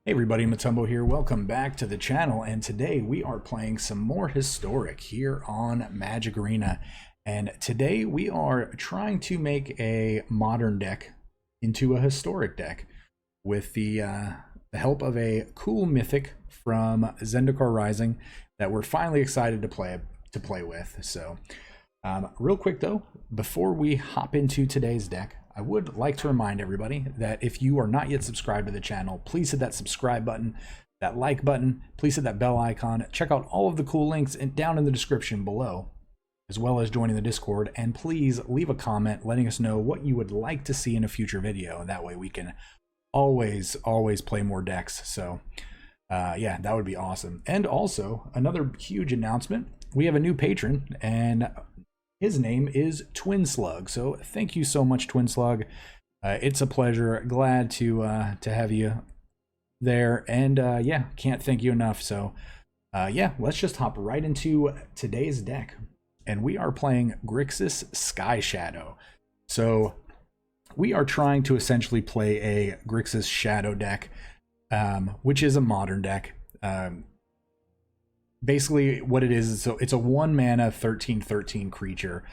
Hey everybody, Matumbo here. Welcome back to the channel, and today we are playing some more Historic here on Magic Arena. And today we are trying to make a modern deck into a historic deck with the help of a cool mythic from Zendikar Rising that we're finally excited to play with. So real quick though, before we hop into today's deck, I would like to remind everybody that if you are not yet subscribed to the channel, please hit that subscribe button, that like button, please hit that bell icon, check out all of the cool links down in the description below, as well as joining the Discord, and please leave a comment letting us know what you would like to see in a future video, and that way we can always play more decks. So yeah, that would be awesome. And also, another huge announcement, we have a new patron, and his name is Twin Slug. So thank you so much, Twin Slug. It's a pleasure. Glad to have you there. And yeah, can't thank you enough. So yeah, let's just hop right into today's deck. And we are playing Grixis SkyShadow. So we are trying to essentially play a Grixis Shadow deck, which is a modern deck. Basically what it is, so it's a 1 mana 13/13 creature.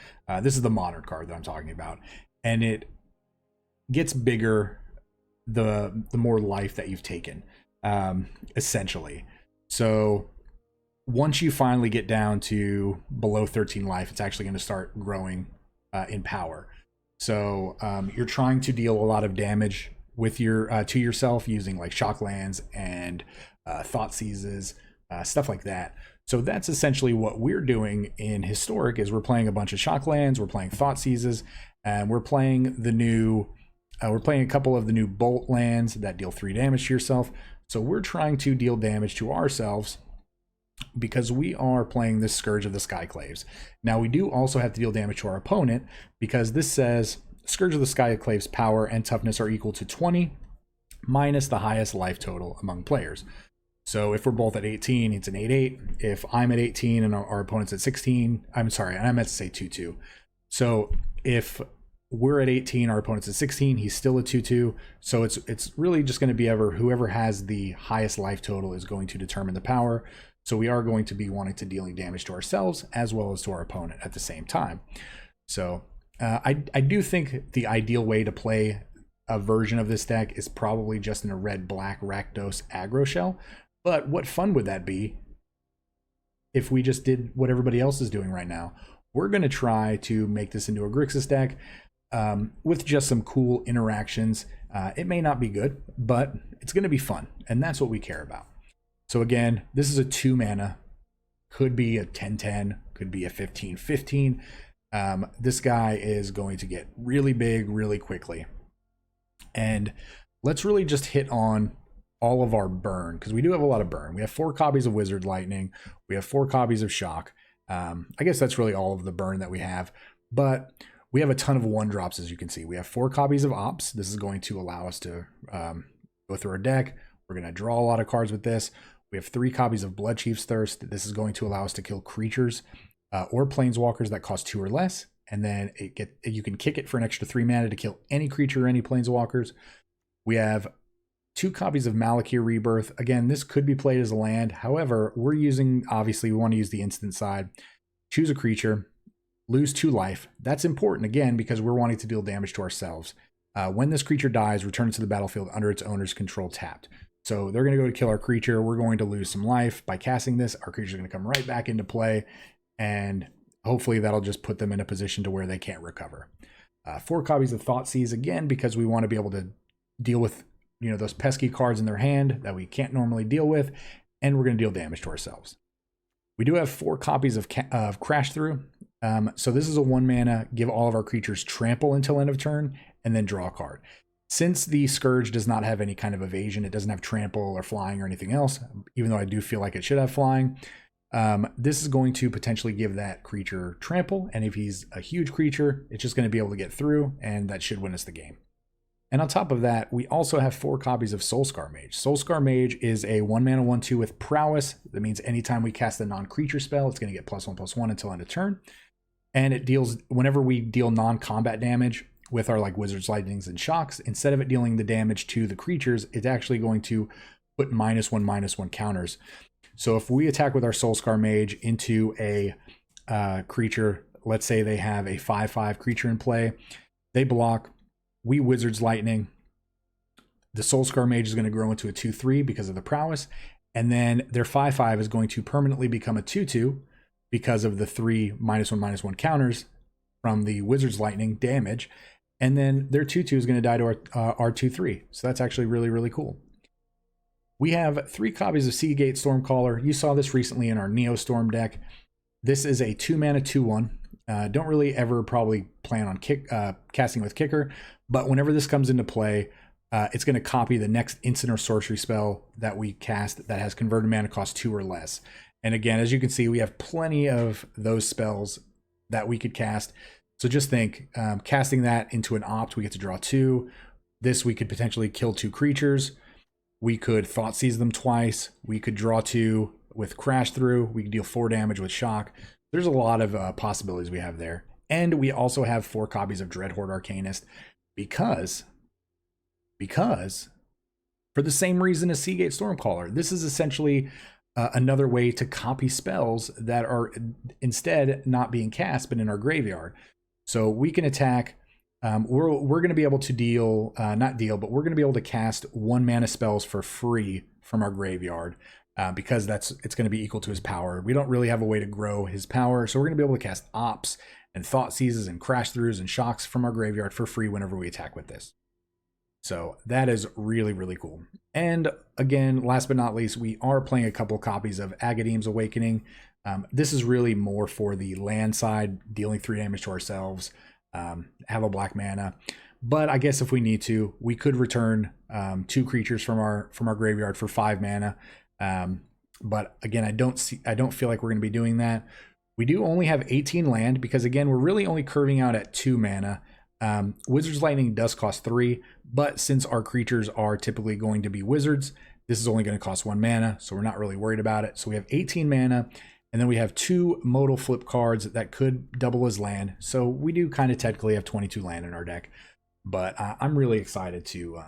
This is the modern card that I'm talking about, and it gets bigger the more life that you've taken, essentially. So once you finally get down to below 13 life, it's actually going to start growing in power. So you're trying to deal a lot of damage with your to yourself using like shock lands and thoughtseizes, stuff like that. So that's essentially what we're doing in Historic. Is we're playing a bunch of shock lands, we're playing thoughtseizes, and we're playing the new we're playing a couple of the new bolt lands that deal 3 damage to yourself. So we're trying to deal damage to ourselves because we are playing this Scourge of the Skyclaves. Now we do also have to deal damage to our opponent, because this says Scourge of the Skyclaves power and toughness are equal to 20 minus the highest life total among players. So if we're both at 18, it's an 8/8. If I'm at 18 and our opponent's at 16, I'm sorry, and I meant to say 2/2. So if we're at 18, our opponent's at 16, he's still at 2/2. So it's really just going to be whoever has the highest life total is going to determine the power. So we are going to be wanting to dealing damage to ourselves as well as to our opponent at the same time. So I do think the ideal way to play a version of this deck is probably just in a red-black Rakdos aggro shell. But what fun would that be if we just did what everybody else is doing right now? We're going to try to make this into a Grixis deck with just some cool interactions. It may not be good, but it's going to be fun, and that's what we care about. So again, this is a 2 mana, could be a 10/10, could be a 15/15. This guy is going to get really big really quickly. And let's really just hit on all of our burn, because we do have a lot of burn. We have 4 copies of Wizard Lightning, we have 4 copies of Shock. I guess that's really all of the burn that we have, but we have a ton of 1-drops. As you can see, we have 4 copies of Ops. This is going to allow us to go through our deck. We're going to draw a lot of cards with this. We have 3 copies of Bloodchief's Thirst. This is going to allow us to kill creatures or planeswalkers that cost 2 or less, and then you can kick it for an extra 3 mana to kill any creature or any planeswalkers. We have 2 copies of Malakir Rebirth. Again, this could be played as a land. However, obviously we want to use the instant side. Choose a creature, lose 2 life. That's important, again, because we're wanting to deal damage to ourselves. When this creature dies, return it to the battlefield under its owner's control tapped. So they're going to go to kill our creature. We're going to lose some life. By casting this, our creature's going to come right back into play, and hopefully that'll just put them in a position to where they can't recover. 4 copies of Thoughtseize, again, because we want to be able to deal with those pesky cards in their hand that we can't normally deal with, and we're going to deal damage to ourselves. We do have 4 copies of Crash Through. So this is a 1 mana, give all of our creatures trample until end of turn, and then draw a card. Since the Scourge does not have any kind of evasion, it doesn't have trample or flying or anything else, even though I do feel like it should have flying, this is going to potentially give that creature trample, and if he's a huge creature, it's just going to be able to get through, and that should win us the game. And on top of that, we also have 4 copies of Soulscar Mage. Soulscar Mage is a 1 mana 1/2 with prowess. That means anytime we cast a non-creature spell, it's going to get +1/+1 until end of turn. And it deals, whenever we deal non-combat damage with our like Wizard's Lightnings and Shocks, instead of it dealing the damage to the creatures, it's actually going to put -1/-1 counters. So if we attack with our Soulscar Mage into a creature, let's say they have a 5/5 creature in play, they block, we Wizard's Lightning, the Soulscar Mage is going to grow into a 2/3 because of the prowess, and then their 5/5 is going to permanently become a 2/2 because of the 3 -1/-1 counters from the Wizard's Lightning damage, and then their 2/2 is going to die to our 2/3. So that's actually really, really cool. We have 3 copies of Seagate Stormcaller. You saw this recently in our Neostorm deck. This is a 2-mana 2/1. Don't really ever probably plan on casting with Kicker, but whenever this comes into play, it's going to copy the next instant or sorcery spell that we cast that has converted mana cost 2 or less. And again, as you can see, we have plenty of those spells that we could cast. So just think, casting that into an opt, we get to draw 2. This, we could potentially kill 2 creatures. We could thoughtseize them twice. We could draw 2 with Crash Through. We could deal 4 damage with Shock. There's a lot of possibilities we have there. And we also have 4 copies of Dreadhorde Arcanist because for the same reason as Seagate Stormcaller, this is essentially another way to copy spells that are instead not being cast but in our graveyard. So we can attack. We're going to be able to deal, we're going to be able to cast 1-mana spells for free from our graveyard because it's going to be equal to his power. We don't really have a way to grow his power, so we're going to be able to cast ops and thoughtseizes and crash throughs and shocks from our graveyard for free whenever we attack with this. So that is really, really cool. And again, last but not least, we are playing a couple copies of Agadeem's Awakening. This is really more for the land side, dealing 3 damage to ourselves, have a black mana. But I guess if we need to, we could return 2 creatures from our graveyard for 5 mana. But again, I don't feel like we're going to be doing that. We do only have 18 land because again, we're really only curving out at 2 mana. Wizard's Lightning does cost 3, but since our creatures are typically going to be wizards, this is only going to cost 1 mana, so we're not really worried about it. So we have 18 mana, and then we have 2 modal flip cards that could double as land. So we do kind of technically have 22 land in our deck, but I'm really excited to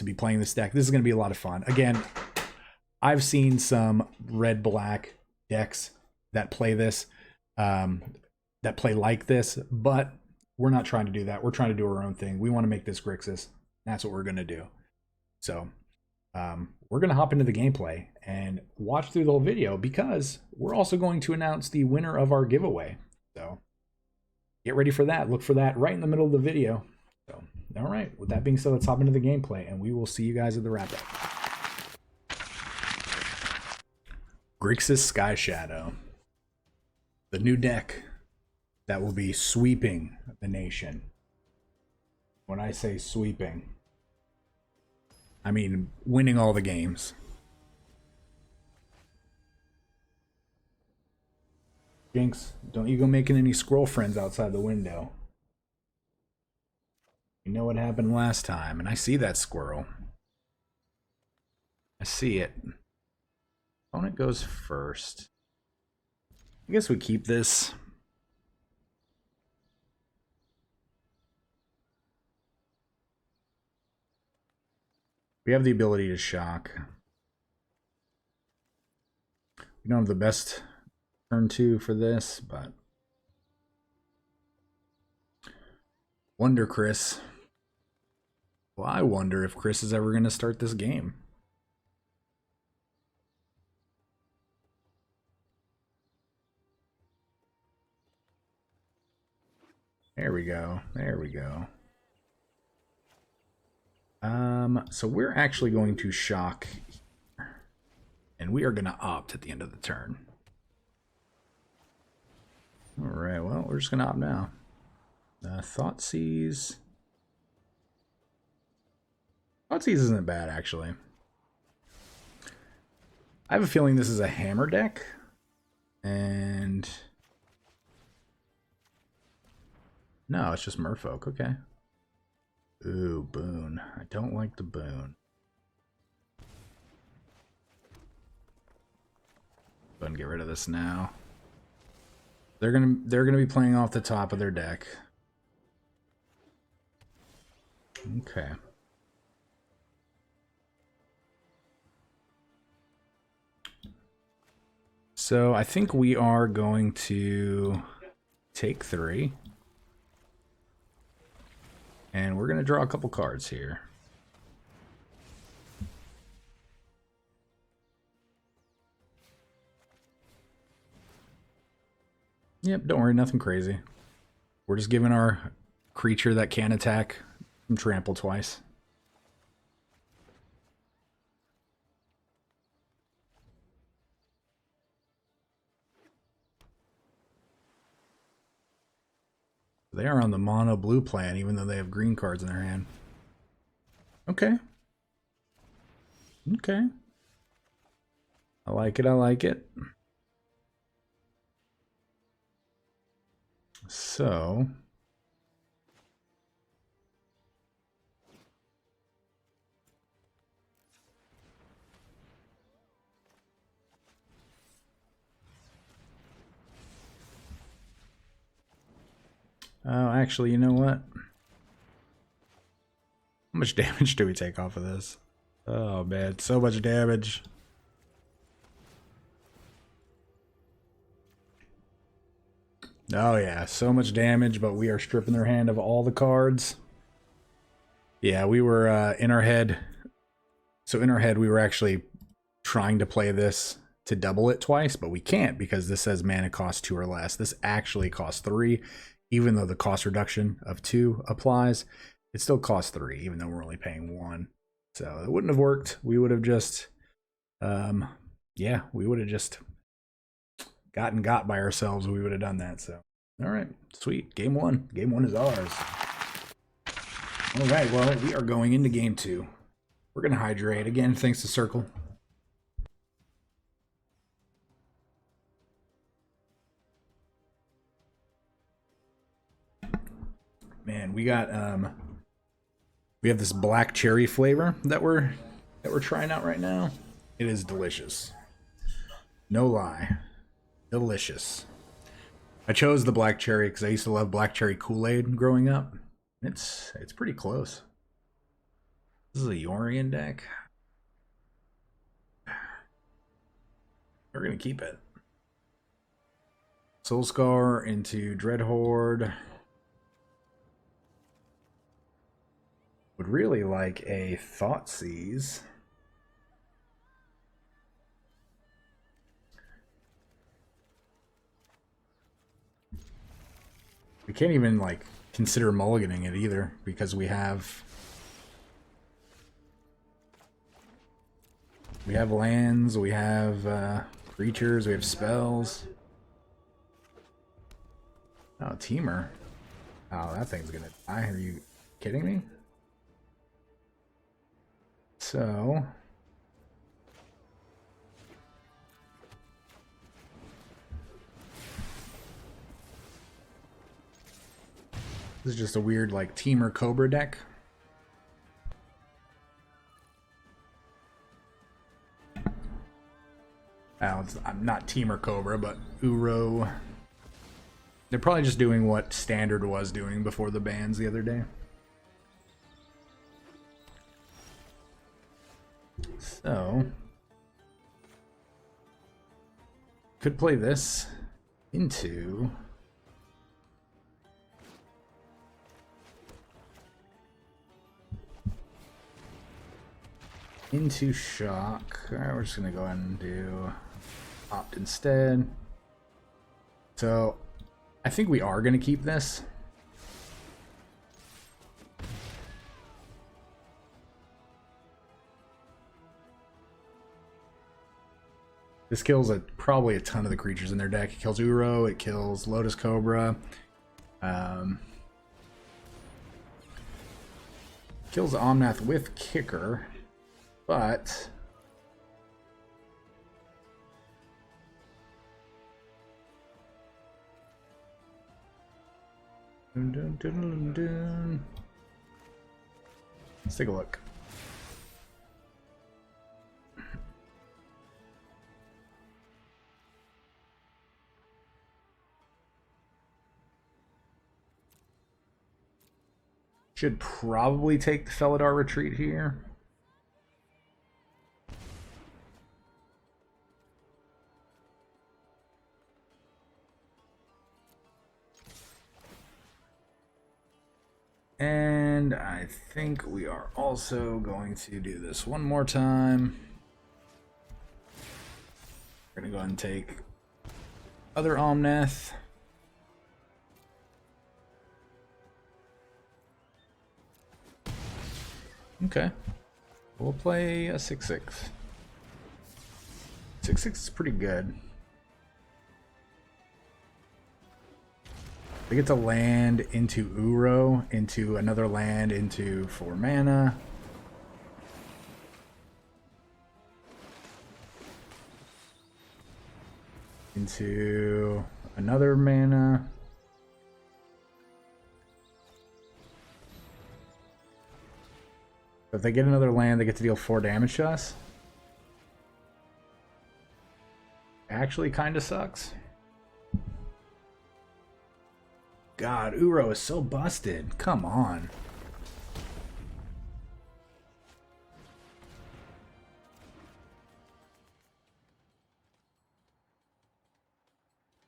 be playing this deck. This is going to be a lot of fun. Again, I've seen some red-black decks that play this, that play like this, but we're not trying to do that. We're trying to do our own thing. We want to make this Grixis. That's what we're going to do. So we're going to hop into the gameplay and watch through the whole video because we're also going to announce the winner of our giveaway. So get ready for that. Look for that right in the middle of the video. So, all right. With that being said, let's hop into the gameplay and we will see you guys at the wrap-up. Grixis SkyShadow. The new deck that will be sweeping the nation. When I say sweeping, I mean winning all the games. Jinx, don't you go making any scroll friends outside the window. You know what happened last time, and I see that squirrel. I see it. Opponent goes first. I guess we keep this. We have the ability to shock. We don't have the best turn 2 for this, but wonder Chris. Well, I wonder if Chris is ever going to start this game. There we go. There we go. So we're actually going to shock here, and we are going to opt at the end of the turn. All right, well, we're just going to opt now. Thoughtseize. Thoughtseize isn't bad, actually. I have a feeling this is a hammer deck, and no, it's just Merfolk. Okay. Ooh, boon. I don't like the boon. Go ahead and get rid of this now. They're gonna be playing off the top of their deck. Okay. So I think we are going to take 3. And we're going to draw a couple cards here. Yep, don't worry, nothing crazy. We're just giving our creature that can attack and trample twice. They are on the mono blue plan, even though they have green cards in their hand. Okay. Okay. I like it, I like it. So... oh, actually, you know what? How much damage do we take off of this? Oh, man, so much damage. Oh, yeah, so much damage, but we are stripping their hand of all the cards. Yeah, we were in our head. So in our head, we were actually trying to play this to double it twice, but we can't because this says mana cost 2 or less. This actually costs 3. Even though the cost reduction of 2 applies, it still costs 3, even though we're only paying 1. So it wouldn't have worked. We would have just, yeah, we would have just got by ourselves. We would have done that. So, all right, sweet. Game 1. Game 1 is ours. All right, well, we are going into game 2. We're going to hydrate again, thanks to Cirkul. Man, we got we have this black cherry flavor that we're trying out right now. It is delicious. No lie. Delicious. I chose the black cherry because I used to love black cherry Kool-Aid growing up. It's pretty close. This is a Yorian deck. We're gonna keep it. Soulscar into Dreadhorde. Would really like a thoughtseize. We can't even like consider mulliganing it either because we have lands, we have creatures, we have spells. Oh, Teamer. Oh, that thing's gonna die. Are you kidding me? So this is just a weird like Teamer Cobra deck. Oh, I'm not Teamer Cobra, but Uro. They're probably just doing what Standard was doing before the bans the other day. So, could play this into shock. All right, we're just gonna go ahead and do opt instead. So, I think we are gonna keep this. This kills probably a ton of the creatures in their deck. It kills Uro, it kills Lotus Cobra. Kills Omnath with Kicker, but... Let's take a look. Should probably take the Felidar Retreat here. And I think we are also going to do this one more time. We're going to go ahead and take other Omnath. Okay. We'll play a 6/6. 6/6 is pretty good. We get to land into Uro, into another land, into 4 mana. Into another mana. So if they get another land, they get to deal 4 damage to us. Actually kind of sucks. God, Uro is so busted. Come on.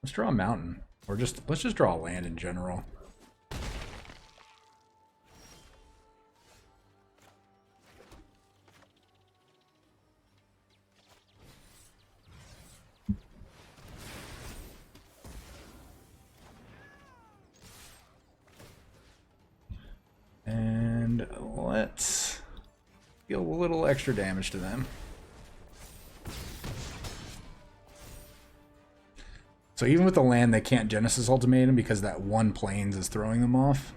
Let's draw a mountain. Or let's just draw a land in general. And let's deal a little extra damage to them. So even with the land, they can't Genesis Ultimatum because that 1 plains is throwing them off.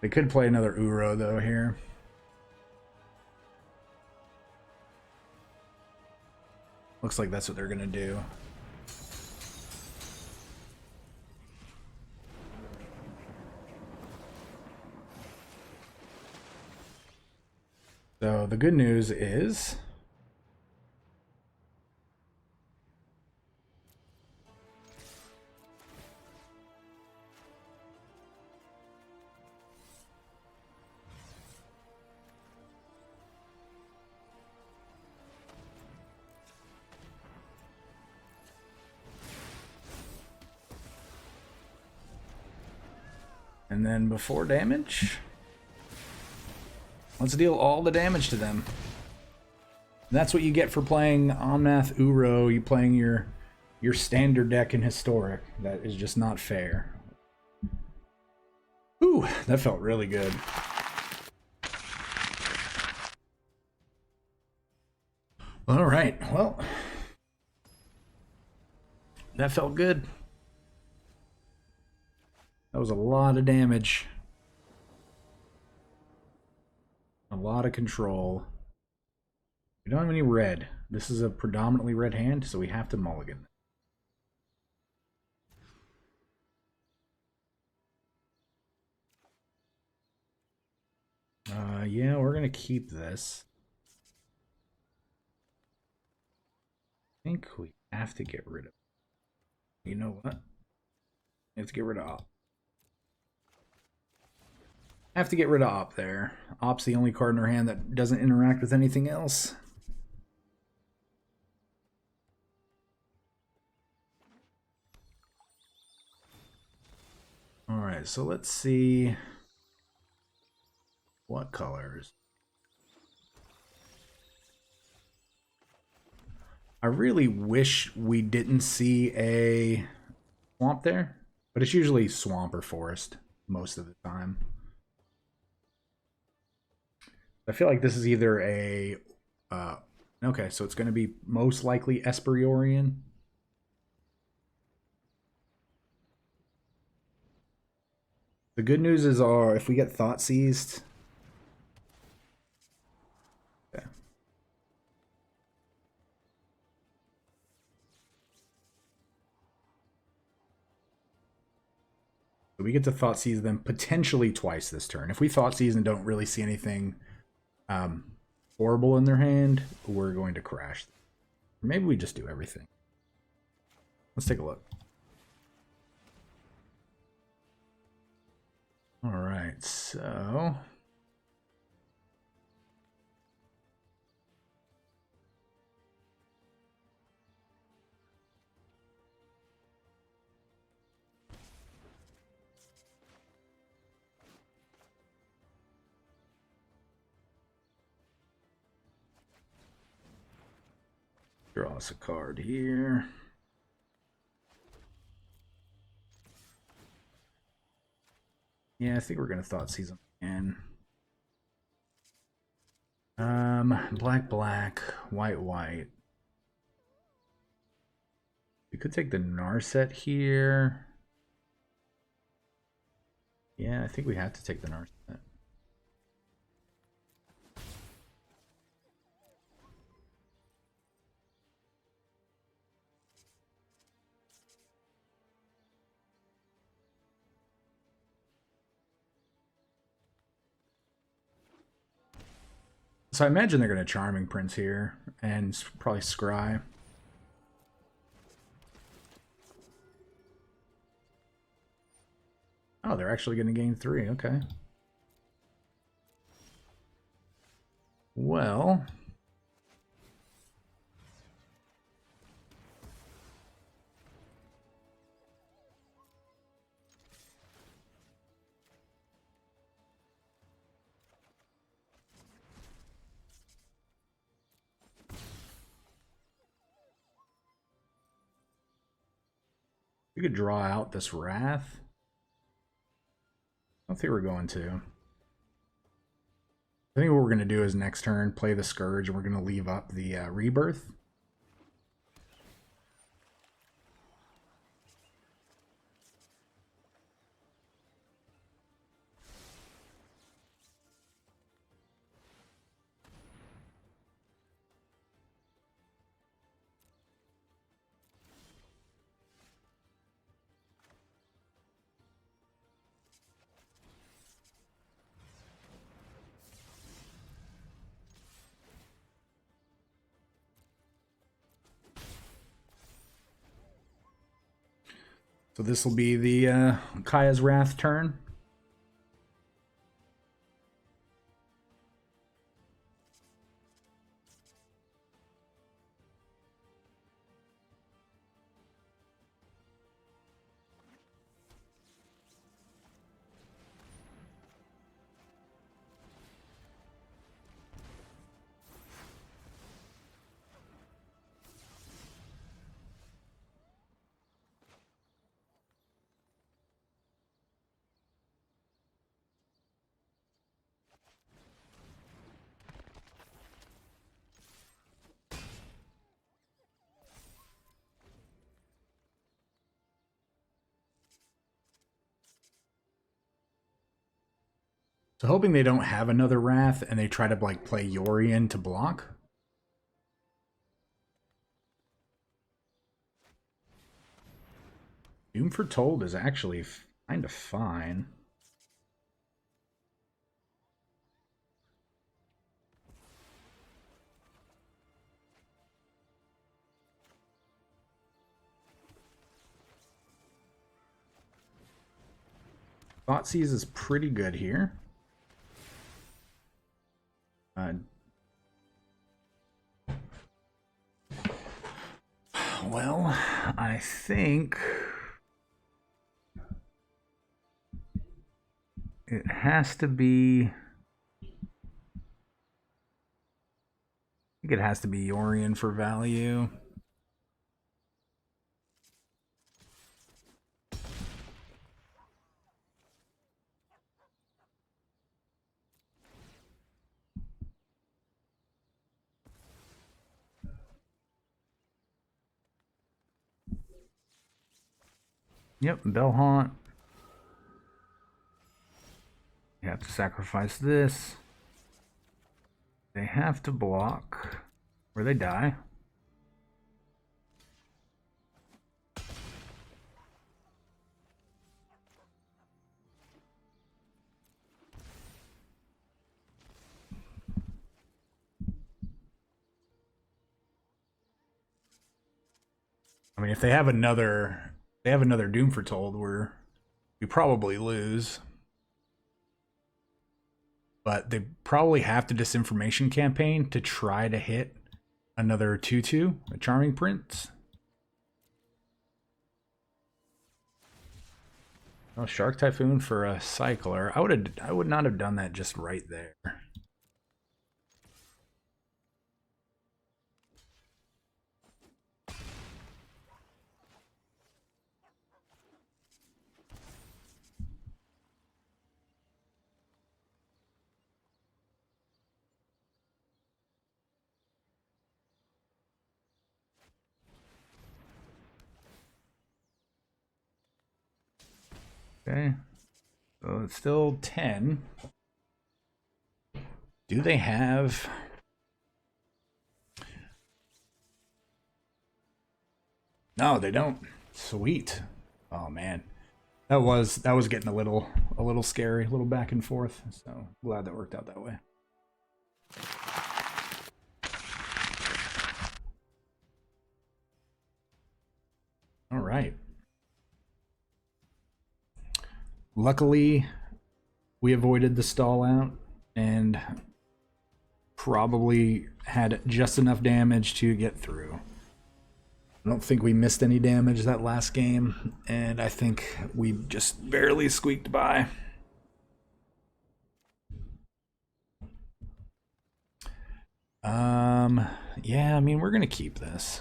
They could play another Uro though here. Looks like that's what they're gonna do. So the good news is and then before damage, let's deal all the damage to them. And that's what you get for playing Omnath Uro. You playing your standard deck in Historic. That is just not fair. Ooh, that felt really good. All right, well, that felt good. That was a lot of damage. A lot of control. We don't have any red. This is a predominantly red hand, so we have to mulligan. Yeah, we're gonna keep this. I think we have to get rid of it. You know what? We have to get rid of Op. Have to get rid of Op there. Op's the only card in our hand that doesn't interact with anything else. Alright, so let's see what colors. I really wish we didn't see a swamp there, but it's usually swamp or forest most of the time. I feel like this is either a okay, so it's going to be most likely Esperiorian. The good news is if we get thoughtseized. Okay. So we get to thoughtseize them potentially twice this turn. If we thoughtseize and don't really see anything horrible in their hand, we're going to crash. Maybe we just do everything. Let's take a look. All right, so Draw us a card here. Yeah, I think we're gonna thoughtseize them again. Black, black, white, white. We could take the Narset here. Yeah, I think we have to take the Narset. So I imagine they're going to Charming Prince here and probably Scry. Oh, they're actually going to gain 3. Okay. Well, we could draw out this Wrath. I don't think we're going to. I think what we're going to do is next turn play the Scourge, and we're going to leave up the Rebirth. So this will be the Kaya's Wrath turn. So hoping they don't have another Wrath and they try to like play Yorion to block. Doom Foretold is actually kind of fine. Thoughtseize is pretty good here. Well, I think it has to be. I think it has to be Yorion for value. Yep, Bellhaunt. You have to sacrifice this. They have to block, or they die. I mean, if they have another Doom Foretold, we probably lose. But they probably have to Disinformation campaign to try to hit another 2/2, a Charming Prince. Oh, Shark Typhoon for a Cycler. I would not have done that just right there. Okay. So it's still 10. Do they have... No, they don't. Sweet. Oh man. That was getting a little scary, a little back and forth. So glad that worked out that way. All right. Luckily, we avoided the stall out and probably had just enough damage to get through. I don't think we missed any damage that last game, and I think we just barely squeaked by. Yeah, I mean, we're gonna keep this.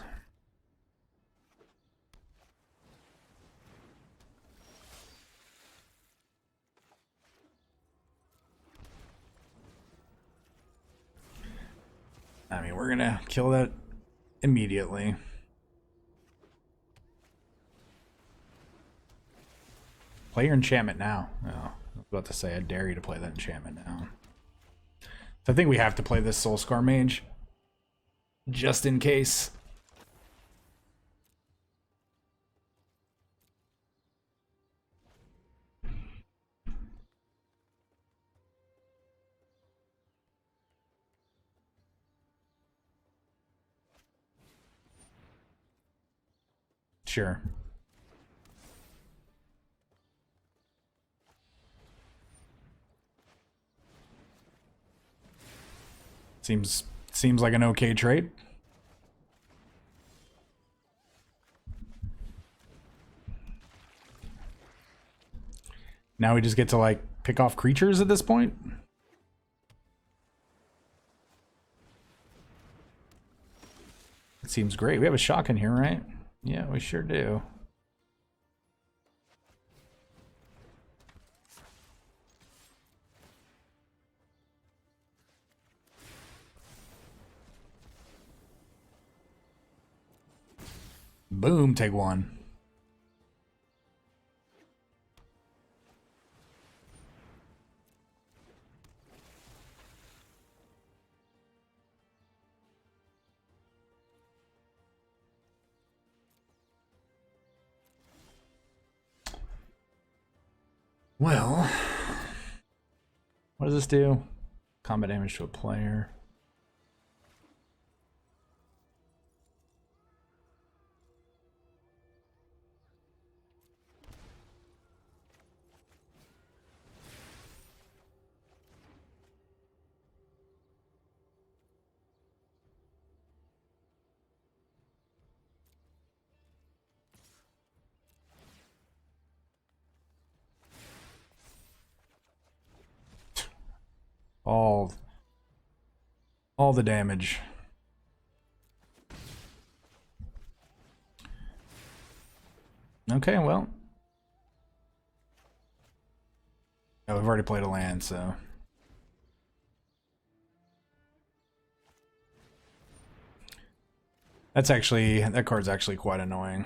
I mean, we're gonna kill that immediately. Play your enchantment now. Oh, I was about to say, I dare you to play that enchantment now. So I think we have to play this Soulscar Mage. Just in case. Sure. Seems like an okay trade. Now we just get to like pick off creatures at this point. It seems great. We have a shock in here, right? Yeah, we sure do. Boom, take one. Well, what does this do? Combat damage to a player. All the damage. Okay, well. Oh, we've already played a land, so. That card's actually quite annoying.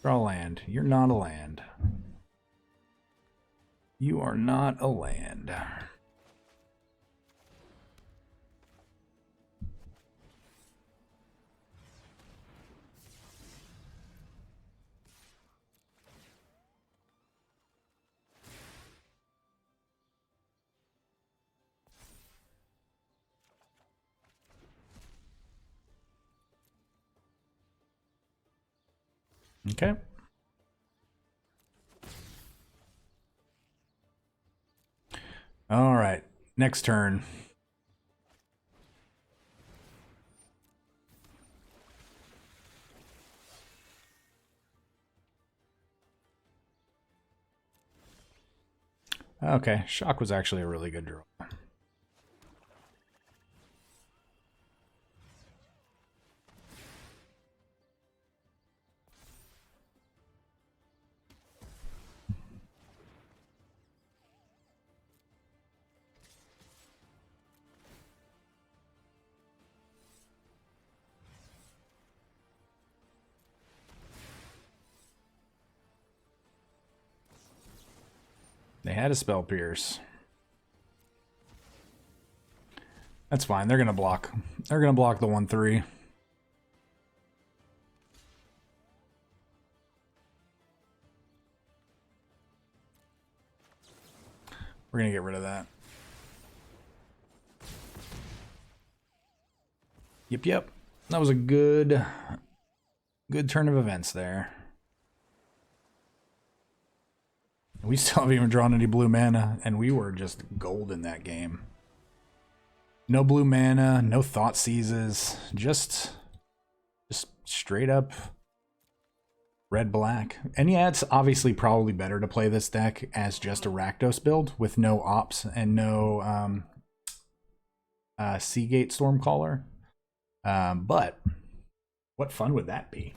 Draw a land. You're not a land. You are not a land. Okay. All right. Next turn. Okay, Shock was actually a really good draw. They had a spell pierce. That's fine. They're gonna block. They're gonna block the 1/3. We're gonna get rid of that. Yep. That was a good turn of events there. We still haven't even drawn any blue mana, and we were just gold in that game. No blue mana, no thoughtseizes, just straight up red-black. And yeah, it's obviously probably better to play this deck as just a Rakdos build with no ops and no Seagate Stormcaller. But what fun would that be?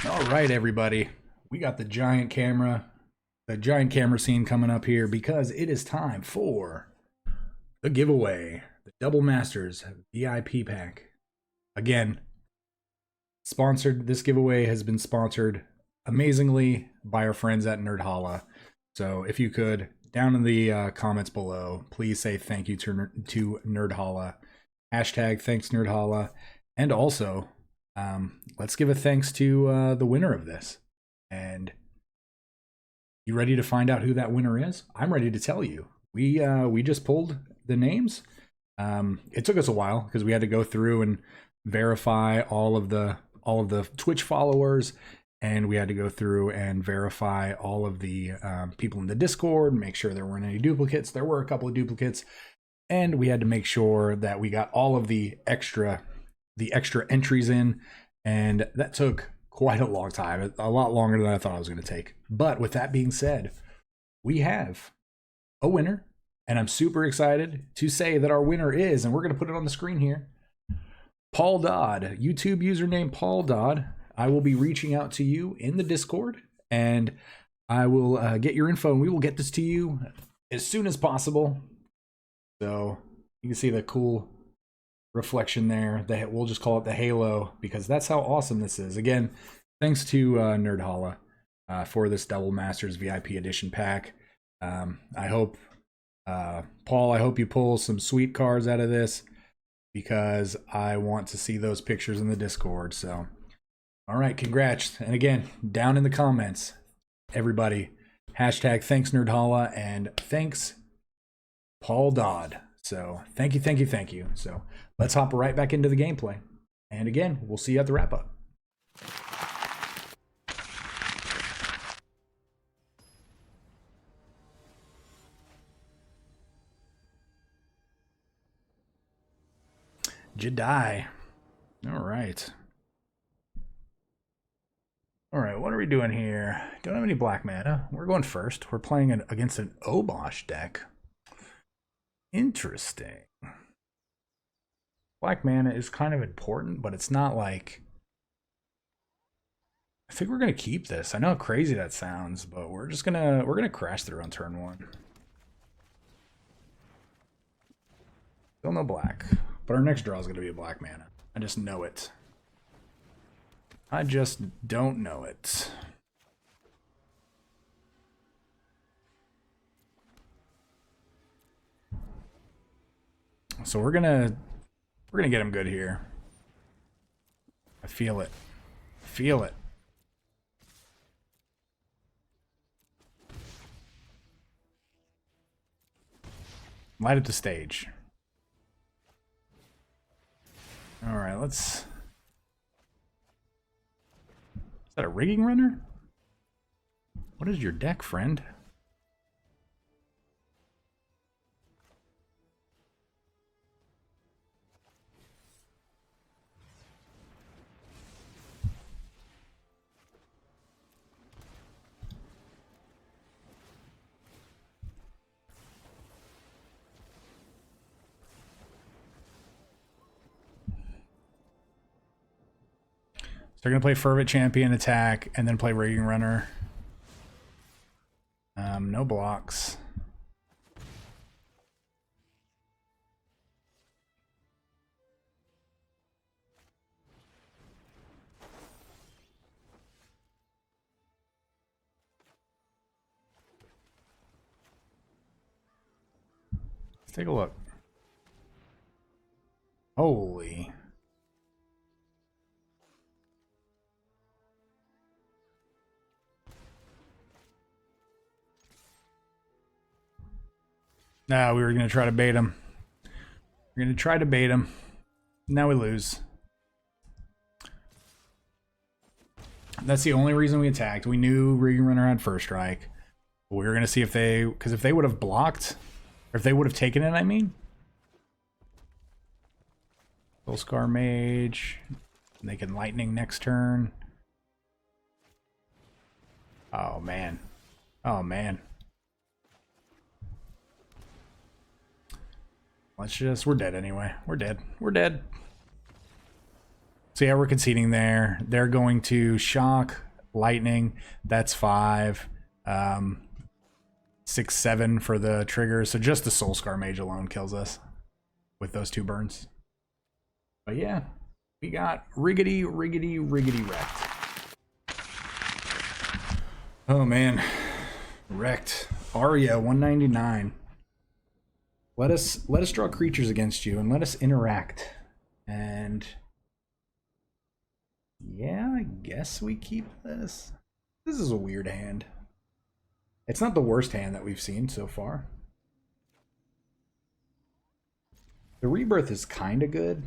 All right, everybody. We got the giant camera scene coming up here because it is time for the giveaway, the Double Masters VIP pack. Again, sponsored. This giveaway has been sponsored amazingly by our friends at Nerdhalla. So if you could, down in the comments below, please say thank you to Nerdhalla. Hashtag thanks Nerdhalla. And also, let's give a thanks to the winner of this. And you ready to find out who that winner is? I'm ready to tell you. We just pulled the names. It took us a while because we had to go through and verify all of the Twitch followers, and we had to go through and verify all of the people in the Discord, make sure there weren't any duplicates. There were a couple of duplicates, and we had to make sure that we got all of the extra entries in, and that took quite a long time, a lot longer than I thought it was going to take. But with that being said, we have a winner, and I'm super excited to say that our winner is, and we're going to put it on the screen here, Paul Dodd, YouTube username Paul Dodd. I will be reaching out to you in the Discord, and I will get your info, and we will get this to you as soon as possible. So you can see the cool reflection there. We'll just call it the halo because that's how awesome this is. Again, thanks to Nerdhalla for this Double Masters VIP Edition pack. I hope, Paul, I hope you pull some sweet cards out of this because I want to see those pictures in the Discord. So, all right, congrats. And again, down in the comments, everybody, hashtag thanks Nerdhalla and thanks Paul Dodd. So thank you. So let's hop right back into the gameplay. And again, we'll see you at the wrap up. Jedi. All right. All right, what are we doing here? Don't have any black mana. We're going first. We're playing against an Obosh deck. Interesting. Black mana is kind of important, but it's not like... I think we're gonna keep this. I know how crazy that sounds, but we're gonna crash through on turn 1. Still no black, but our next draw is gonna be a black mana. I just know it. I just don't know it. So we're gonna get him good here. I feel it. Feel it. Light up the stage. All right, let's... Is that a rigging runner? What is your deck, friend? They're going to play Fervent Champion, attack, and then play Rigging Runner. No blocks. take a look. Holy. Nah, we were going to try to bait him. We're going to try to bait him. Now we lose. That's the only reason we attacked. We knew Rigging Runner had first strike. We were going to see if they... Because if they would have blocked... Or if they would have taken it, I mean... Soulscar Mage. And they can Lightning next turn. Oh, man. Oh, man. Let's just... We're dead anyway. We're dead. We're dead. So yeah, we're conceding there. They're going to shock, lightning. That's 5. 6, 7 for the trigger. So just the Soulscar Mage alone kills us with those 2 burns. But yeah, we got riggedy wrecked. Oh man, wrecked. Arya 199. Let us draw creatures against you and let us interact. And yeah, I guess we keep this. This is a weird hand. It's not the worst hand that we've seen so far. The Rebirth is kind of good.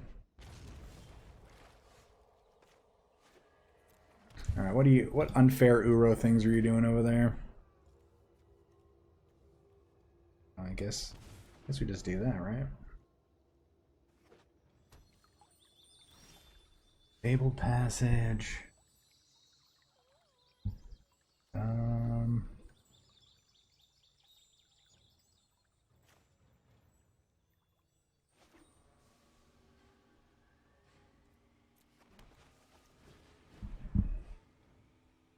All right, what unfair Uro things are you doing over there? I guess we just do that, right? Fabled Passage.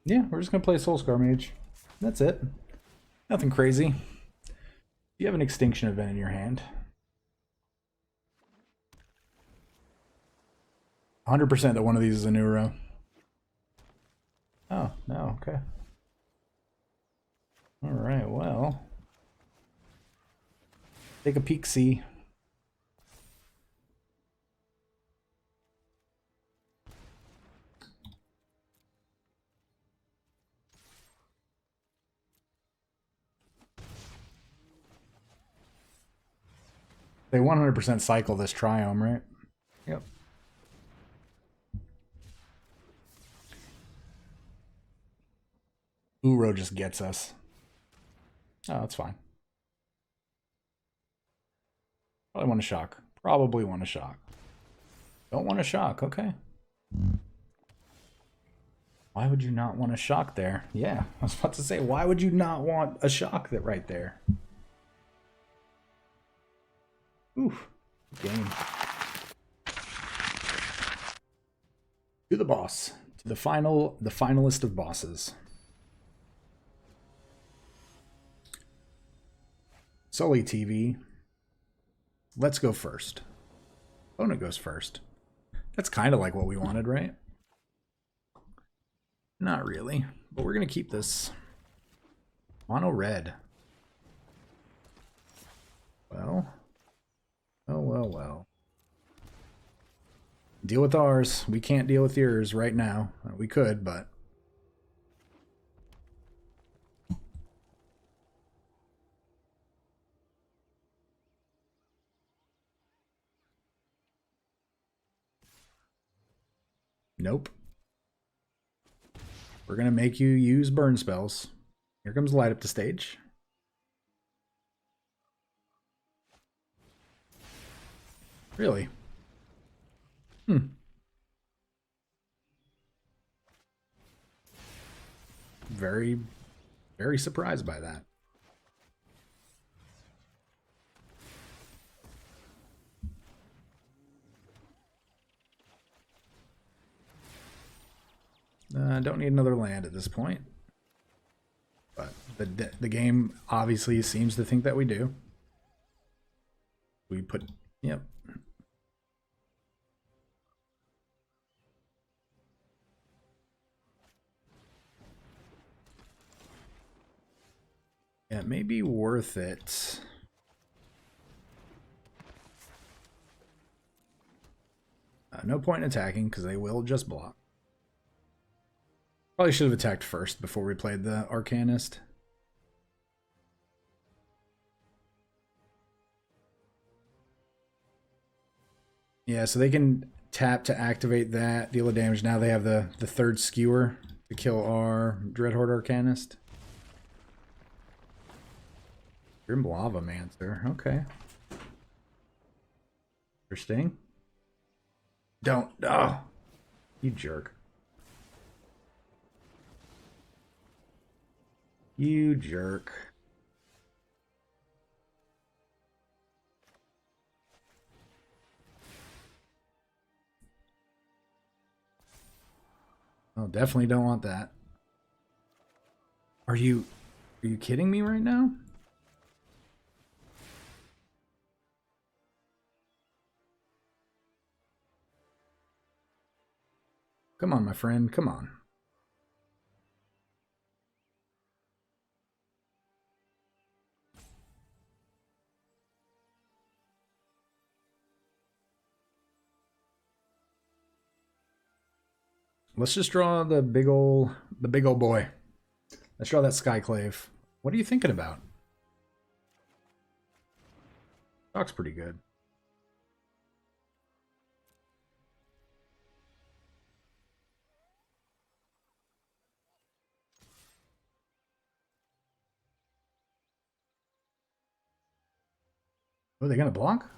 Yeah, we're just gonna play Soulscar Mage. That's it. Nothing crazy. You have an Extinction Event in your hand. 100% that one of these is a Uro. Oh, no, okay. Alright, well. Take a peek, see. They 100% cycle this Triome, right? Yep. Uro just gets us. Oh, that's fine. Probably want to shock. Probably want to shock. Don't want to shock, okay. Why would you not want a shock there? Yeah, I was about to say, why would you not want a shock that right there? Oof. Game. To the boss. To the finalist of bosses. Sully TV. Let's go first. Opponent goes first. That's kind of like what we wanted, right? Not really, but we're going to keep this. Mono red. Well. Well. Deal with ours. We can't deal with yours right now. We could, but... Nope. We're going to make you use burn spells. Here comes Light Up the Stage. Really? Very, very surprised by that. Don't need another land at this point. But the game obviously seems to think that we do. We put... Yep. Yeah, it may be worth it No point in attacking because they will just block. Probably should have attacked first before we played the Arcanist. Yeah, so they can tap to activate that, deal a damage. Now they have the third skewer to kill our Dreadhorde Arcanist. Grim Lava Mancer, okay. Interesting. Don't, oh, you jerk. You jerk. Oh, definitely don't want that. Are you kidding me right now? Come on, my friend, come on. Let's just draw the big ol' boy. Let's draw that Skyclave. What are you thinking about? Looks pretty good. Oh, are they gonna block?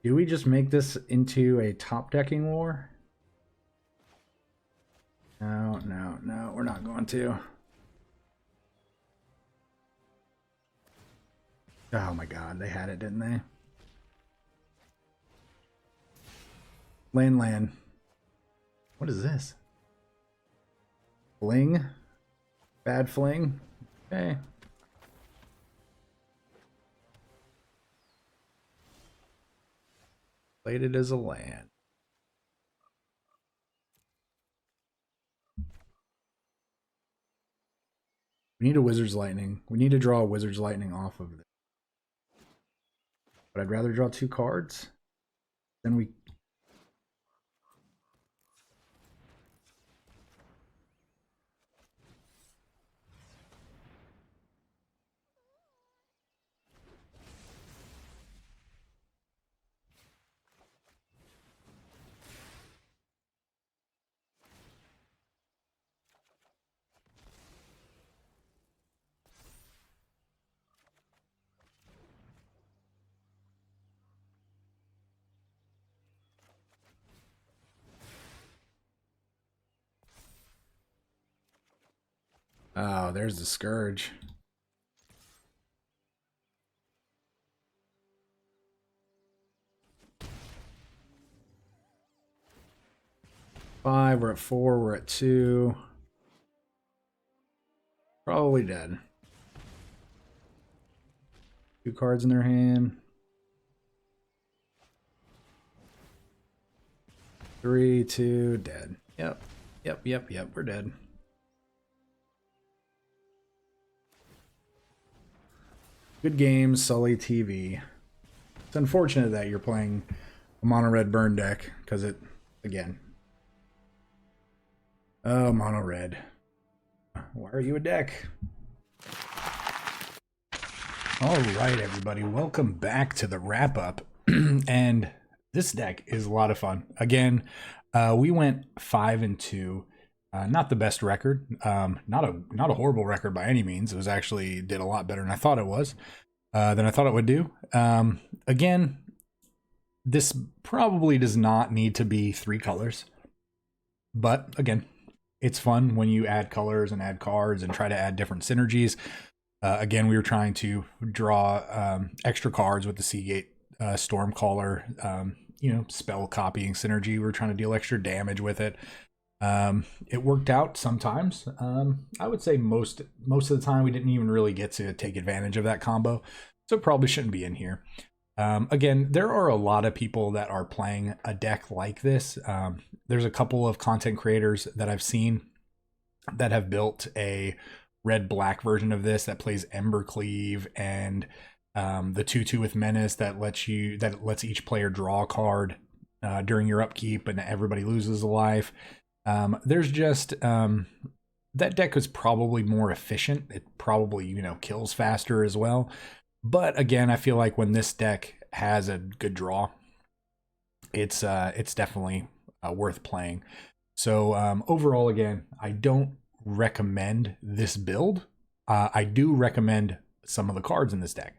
Do we just make this into a top decking war? No, no, no, we're not going to. Oh my god, they had it, didn't they? Land. What is this? Fling? Bad fling? Okay. Played it as a land. We need a Wizard's Lightning. We need to draw a Wizard's Lightning off of this. But I'd rather draw 2 cards. Then we... Oh, there's the Scourge. Five, we're at 4, we're at 2. Probably dead. 2 cards in their hand. 3, 2, dead. Yep, we're dead. Good game, Sully TV. It's unfortunate that you're playing a mono red burn deck, because it, again. Oh, mono red. Why are you a deck? All right, everybody, welcome back to the wrap up. And this deck is a lot of fun. Again, we went 5-2. Not the best record. Not a horrible record by any means. It was actually did a lot better than I thought it was. Than I thought it would do. Again, this probably does not need to be 3 colors. But again, it's fun when you add colors and add cards and try to add different synergies. Again, we were trying to draw extra cards with the Seagate Stormcaller, spell copying synergy. We were trying to deal extra damage with it. It worked out sometimes. I would say most of the time we didn't even really get to take advantage of that combo, so it probably shouldn't be in here. Again, there are a lot of people that are playing a deck like this. there's a couple of content creators that I've seen that have built a red-black version of this that plays Embercleave and the 2/2 with Menace that lets each player draw a card during your upkeep and everybody loses a life. There's just that deck is probably more efficient. It probably, you know, kills faster as well. But again, I feel like when this deck has a good draw, it's definitely worth playing. So overall, again, I don't recommend this build. I do recommend some of the cards in this deck.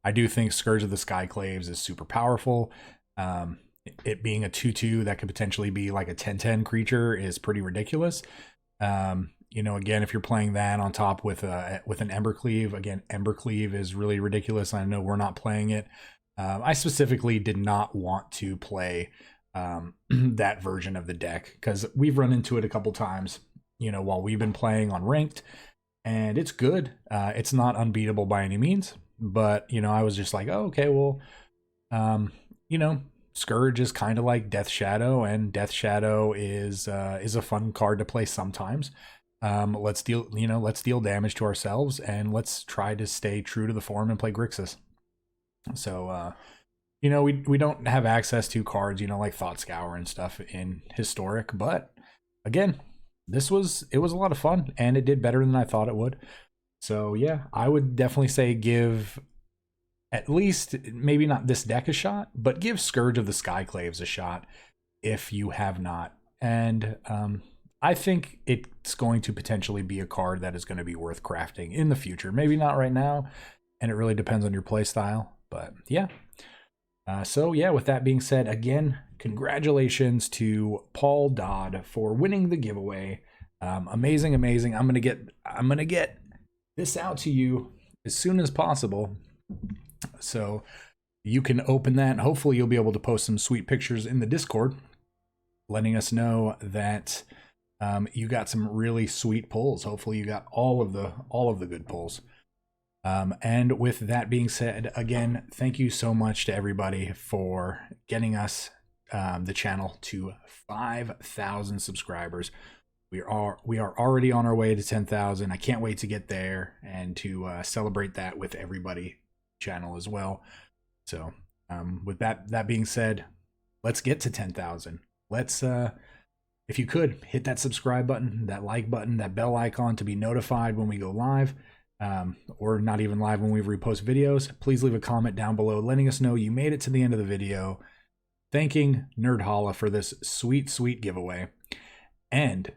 I do think Scourge of the Skyclaves is super powerful. It being a 2/2 that could potentially be like a 10/10 creature is pretty ridiculous. You know, again, if you're playing that on top with an Embercleave, again, Embercleave is really ridiculous. I know we're not playing it. I specifically did not want to play that version of the deck because we've run into it a couple times, you know, while we've been playing on ranked, and it's good. It's not unbeatable by any means, but you know, I was just like, oh, okay, well, you know, Scourge is kind of like Death Shadow, and Death Shadow is a fun card to play sometimes. Let's deal damage to ourselves, and let's try to stay true to the form and play Grixis. So, you know, we don't have access to cards, you know, like Thought Scour and stuff in Historic, but again, it was a lot of fun, and it did better than I thought it would. So yeah, I would definitely say give at least, maybe not this deck a shot, but give Scourge of the Skyclaves a shot if you have not. And I think it's going to potentially be a card that is going to be worth crafting in the future. Maybe not right now, and it really depends on your play style. But yeah. So yeah, with that being said, again, congratulations to Paul Dodd for winning the giveaway. Amazing, amazing. I'm gonna get this out to you as soon as possible, so you can open that. Hopefully, you'll be able to post some sweet pictures in the Discord, letting us know that you got some really sweet pulls. Hopefully, you got all of the good pulls. And with that being said, again, thank you so much to everybody for getting us the channel to 5,000 subscribers. We are already on our way to 10,000. I can't wait to get there and to celebrate that with everybody channel as well. So with that being said, let's get to 10,000. Let's if you could hit that subscribe button, that like button, that bell icon to be notified when we go live. Or not even live when we repost videos. Please leave a comment down below letting us know you made it to the end of the video, thanking Nerd Holla for this sweet giveaway, and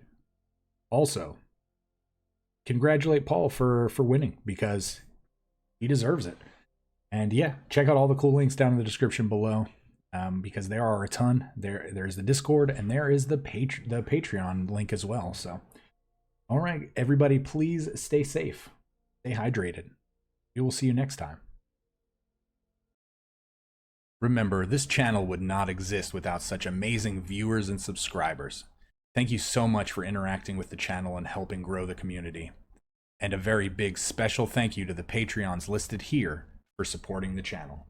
also congratulate Paul for winning, because he deserves it. And yeah, check out all the cool links down in the description below, because there are a ton. There's the Discord, and there is the Patreon link as well. So all right, everybody, please stay safe. Stay hydrated. We will see you next time. Remember, this channel would not exist without such amazing viewers and subscribers. Thank you so much for interacting with the channel and helping grow the community. And a very big special thank you to the Patreons listed here for supporting the channel.